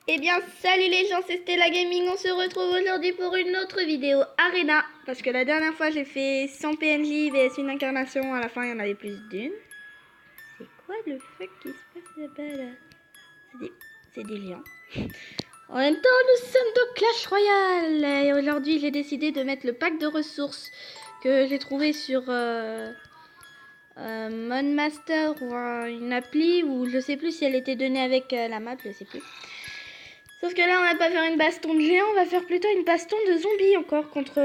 Eh bien, salut les gens, c'est Stella Gaming. On se retrouve aujourd'hui pour une autre vidéo Arena. Parce que la dernière fois, j'ai fait 100 PNJ vs une incarnation. À la fin, il y en avait plus d'une. C'est quoi le fuck qui se passe là-bas, là? C'est des lions. En même temps, nous sommes de Clash Royale. Et aujourd'hui, j'ai décidé de mettre le pack de ressources que j'ai trouvé sur Monmaster ou une appli. Ou je sais plus si elle était donnée avec la map, je sais plus. Sauf que là, on va pas faire une baston de géants, on va faire plutôt une baston de zombies encore contre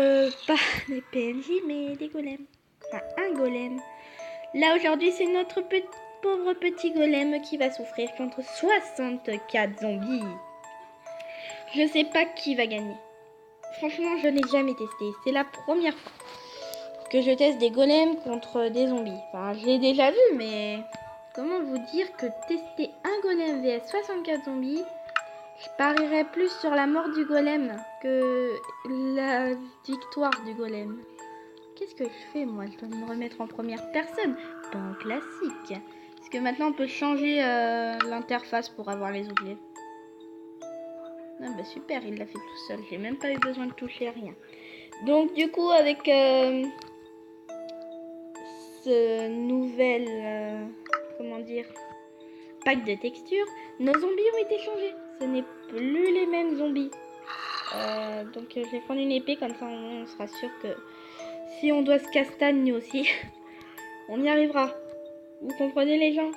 pas des PNJ mais des golems. Enfin, un golem. Là, aujourd'hui, c'est notre pauvre petit golem qui va souffrir contre 64 zombies. Je sais pas qui va gagner. Franchement, je n'ai jamais testé. C'est la première fois que je teste des golems contre des zombies. Enfin, je l'ai déjà vu, mais comment vous dire que tester un golem vs 64 zombies, je parierais plus sur la mort du golem que la victoire du golem. Qu'est-ce que je fais moi? Je dois me remettre en première personne. Pas en classique. Parce que maintenant on peut changer l'interface pour avoir les onglets. Ah bah super, il l'a fait tout seul. J'ai même pas eu besoin de toucher à rien. Donc du coup avec ce nouvel comment dire, pack de textures, nos zombies ont été changés. Ce n'est plus les mêmes zombies. Donc je vais prendre une épée, comme ça on sera sûr que si on doit se castagne aussi, on y arrivera. Vous comprenez les gens?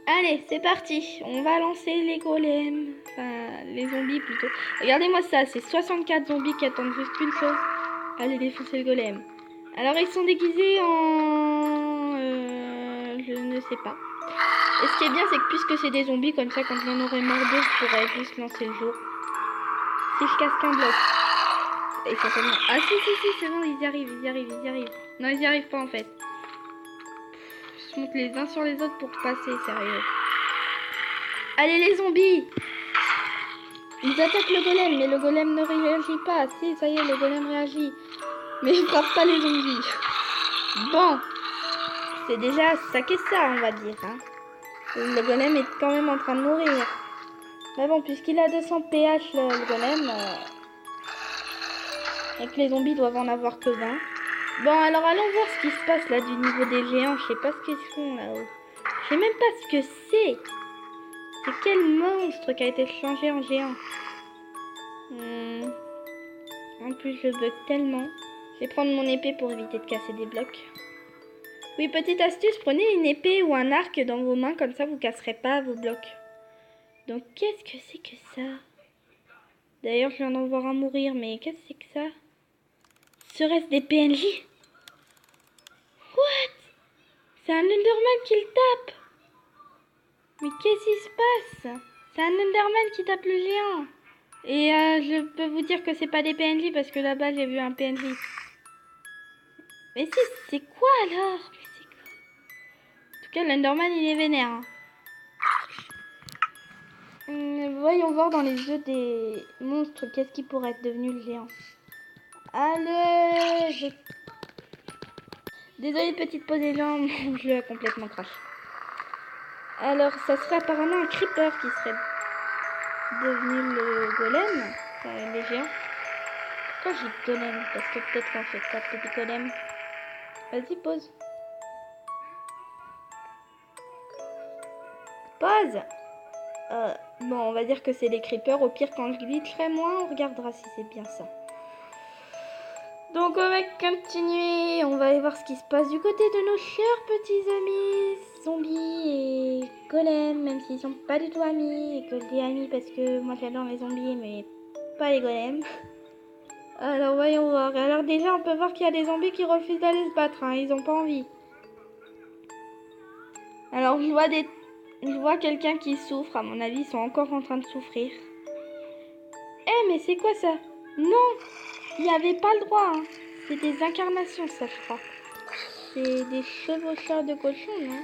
Allez, c'est parti. On va lancer les golems. Enfin, les zombies plutôt. Regardez-moi ça, c'est 64 zombies qui attendent juste une chose. Allez défoncer le golem. Alors ils sont déguisés en... je ne sais pas. Et ce qui est bien, c'est que puisque c'est des zombies, comme ça, quand j'en aurai marre d'eux, je pourrais juste lancer le jour. Si je casse qu'un bloc. Et certainement... Ah si, c'est bon, ils y arrivent. Non, ils y arrivent pas en fait. Ils se montent les uns sur les autres pour passer, sérieux. Allez les zombies! Ils attaquent le golem, mais le golem ne réagit pas. Si, ça y est, le golem réagit. Mais il frappe pas les zombies. Bon. C'est déjà ça qu'est ça, on va dire. Hein. Le golem est quand même en train de mourir. Mais bon, puisqu'il a 200 pH, le golem... et que les zombies doivent en avoir que 20. Bon, alors allons voir ce qui se passe là du niveau des géants. Je sais pas ce qu'ils font là-haut. Je sais même pas ce que c'est. C'est quel monstre qui a été changé en géant? En plus, je bug tellement. Je vais prendre mon épée pour éviter de casser des blocs. Oui, petite astuce, prenez une épée ou un arc dans vos mains, comme ça vous casserez pas vos blocs. Donc, qu'est-ce que c'est que ça? D'ailleurs, je viens d'en voir un mourir, mais qu'est-ce que c'est que ça? Serait-ce des PNJ? What? C'est un Enderman qui le tape. Mais qu'est-ce qui se passe? C'est un Enderman qui tape le géant. Et je peux vous dire que c'est pas des PNJ parce que là-bas j'ai vu un PNJ. Mais c'est quoi alors? Mais c'est quoi? En tout cas, l'Enderman il est vénère. Hein. Voyons voir dans les jeux des monstres qu'est-ce qui pourrait être devenu le géant. Allez, désolée petite pause les gens, mon jeu a complètement crash. Alors ça serait apparemment un creeper qui serait devenu le golem, enfin, les géants. Pourquoi j'ai golem? Parce que peut-être qu'en fait ça peut des golems. Vas-y pause. Pause. Bon on va dire que c'est des creepers, au pire quand je glitcherai moi on regardera si c'est bien ça. Donc on va continuer, on va aller voir ce qui se passe du côté de nos chers petits amis zombies et golems, même s'ils sont pas du tout amis, et que je dis amis parce que moi j'adore les zombies mais pas les golems. Alors voyons voir, alors déjà on peut voir qu'il y a des zombies qui refusent d'aller se battre, hein. Ils ont pas envie. Alors je vois quelqu'un qui souffre, à mon avis ils sont encore en train de souffrir. Eh mais c'est quoi ça? Non! Il n'y avait pas le droit, hein. C'est des incarnations, ça, je crois. C'est des chevaucheurs de cochons, non?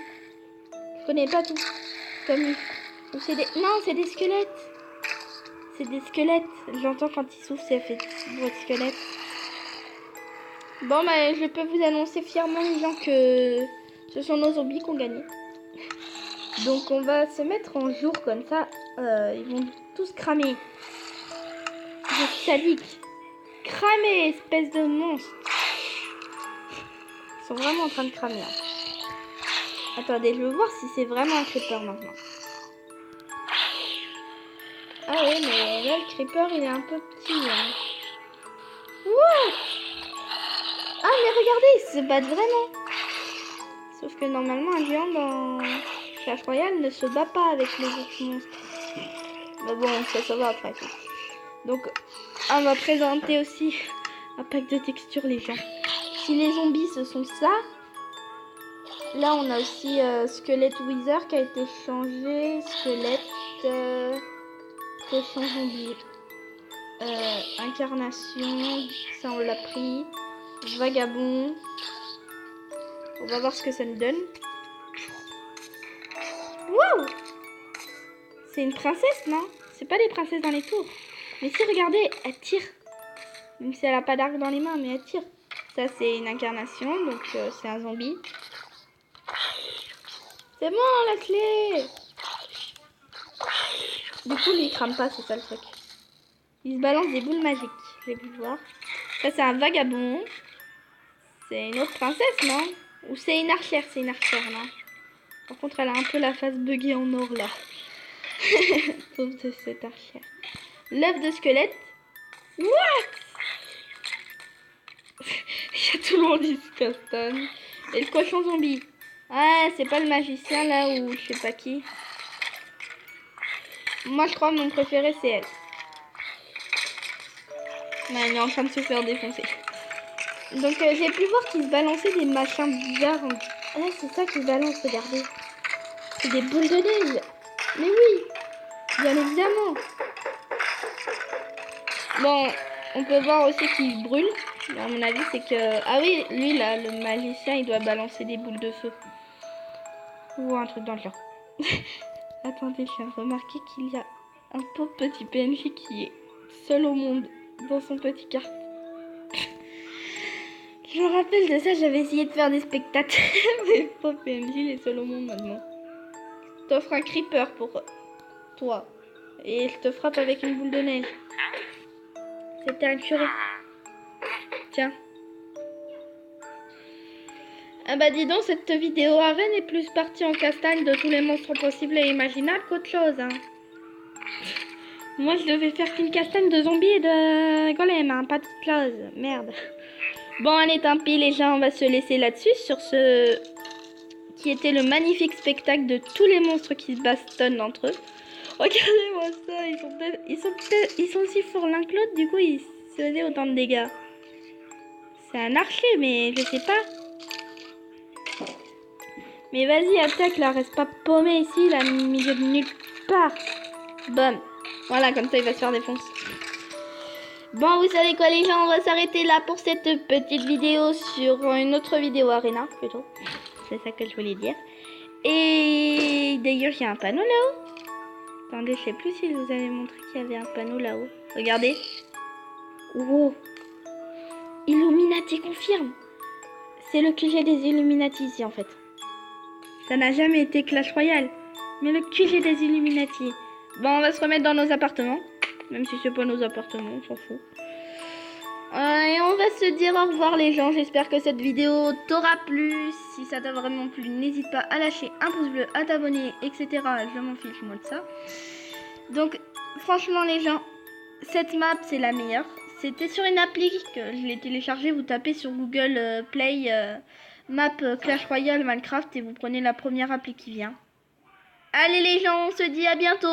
Je connais pas tout. Comme... Ou c'est des... Non, c'est des squelettes. C'est des squelettes. J'entends quand ils souffrent, ça fait des bruit de squelette. Bon, bah, je peux vous annoncer fièrement, les gens, que ce sont nos zombies qui ont gagné. Donc, on va se mettre en jour comme ça. Ils vont tous cramer. Je suis sadique. Cramer, espèce de monstre. Ils sont vraiment en train de cramer. Attendez, je veux voir si c'est vraiment un creeper maintenant. Ah ouais, mais là, le creeper, il est un peu petit. Hein. Wow! Ah, mais regardez, ils se battent vraiment. Sauf que normalement, un géant dans Clash Royale ne se bat pas avec les autres monstres. Mais bon, ça va après. Donc, on va présenter aussi un pack de textures, les gens. Si les zombies, ce sont ça. Là, on a aussi Squelette Wither qui a été changé. Squelette... Potion zombie. Incarnation, ça on l'a pris. Vagabond. On va voir ce que ça nous donne. Wow! C'est une princesse, non? C'est pas des princesses dans les tours. Mais si, regardez, elle tire. Même si elle a pas d'arc dans les mains, mais elle tire. Ça, c'est une incarnation, donc c'est un zombie. C'est bon, la clé! Du coup, lui, il crame pas, c'est ça le truc. Il se balance des boules magiques. J'ai pu voir. Ça, c'est un vagabond. C'est une autre princesse, non? Ou c'est une archère? C'est une archère, non? Par contre, elle a un peu la face buggée en or, là. Sauf de cette archère. L'œuf de squelette. What? Il y a tout le monde qui se castonne. Et le cochon zombie. Ah, c'est pas le magicien, là, ou je sais pas qui. Moi, je crois que mon préféré, c'est elle. Ouais, elle est en train de se faire défoncer. Donc, j'ai pu voir qu'il se balançait des machins bizarres. Ah, c'est ça qu'il balance, regardez. C'est des boules de neige. Mais oui, bien évidemment. Bon, on peut voir aussi qu'il brûle. À mon avis, c'est que... Ah oui, lui, là, le magicien, il doit balancer des boules de feu. Ou un truc dans le genre. Attendez, je viens de remarquer qu'il y a un pauvre petit PNJ qui est seul au monde dans son petit quartier. Je me rappelle de ça, j'avais essayé de faire des spectateurs. Mais pauvre PNJ, il est seul au monde maintenant. Je t'offre un creeper pour toi. Et je te frappe avec une boule de neige. C'était un curé. Tiens. Ah bah dis donc, cette vidéo arène est plus partie en castagne de tous les monstres possibles et imaginables qu'autre chose. Hein. Moi, je devais faire qu'une castagne de zombies et de golem, hein, pas de chose. Merde. Bon, allez, tant pis les gens, on va se laisser là-dessus sur ce... qui était le magnifique spectacle de tous les monstres qui se bastonnent entre eux. Regardez-moi ça, ils sont aussi forts l'un que l'autre, du coup ils se faisaient autant de dégâts. C'est un archer, mais je sais pas. Mais vas-y, attaque là, reste pas paumé ici, là, au milieu de nulle part. Bam. Voilà, comme ça il va se faire défoncer. Bon, vous savez quoi les gens, on va s'arrêter là pour cette petite vidéo sur une autre vidéo Arena, plutôt. C'est ça que je voulais dire. Et d'ailleurs, il y a un panneau là-haut. Attendez, je sais plus si je vous avais montré qu'il y avait un panneau là-haut. Regardez. Wow. Illuminati confirme. C'est le QG des Illuminati ici en fait. Ça n'a jamais été Clash Royale. Mais le QG des Illuminati. Bon, on va se remettre dans nos appartements. Même si c'est pas nos appartements, on s'en fout. Et on va se dire au revoir les gens. J'espère que cette vidéo t'aura plu. Si ça t'a vraiment plu, n'hésite pas à lâcher un pouce bleu, à t'abonner, etc. Je m'en fiche moi de ça. Donc franchement les gens, cette map c'est la meilleure. C'était sur une appli que je l'ai téléchargée. Vous tapez sur Google Play map Clash Royale Minecraft et vous prenez la première appli qui vient. Allez les gens, on se dit à bientôt.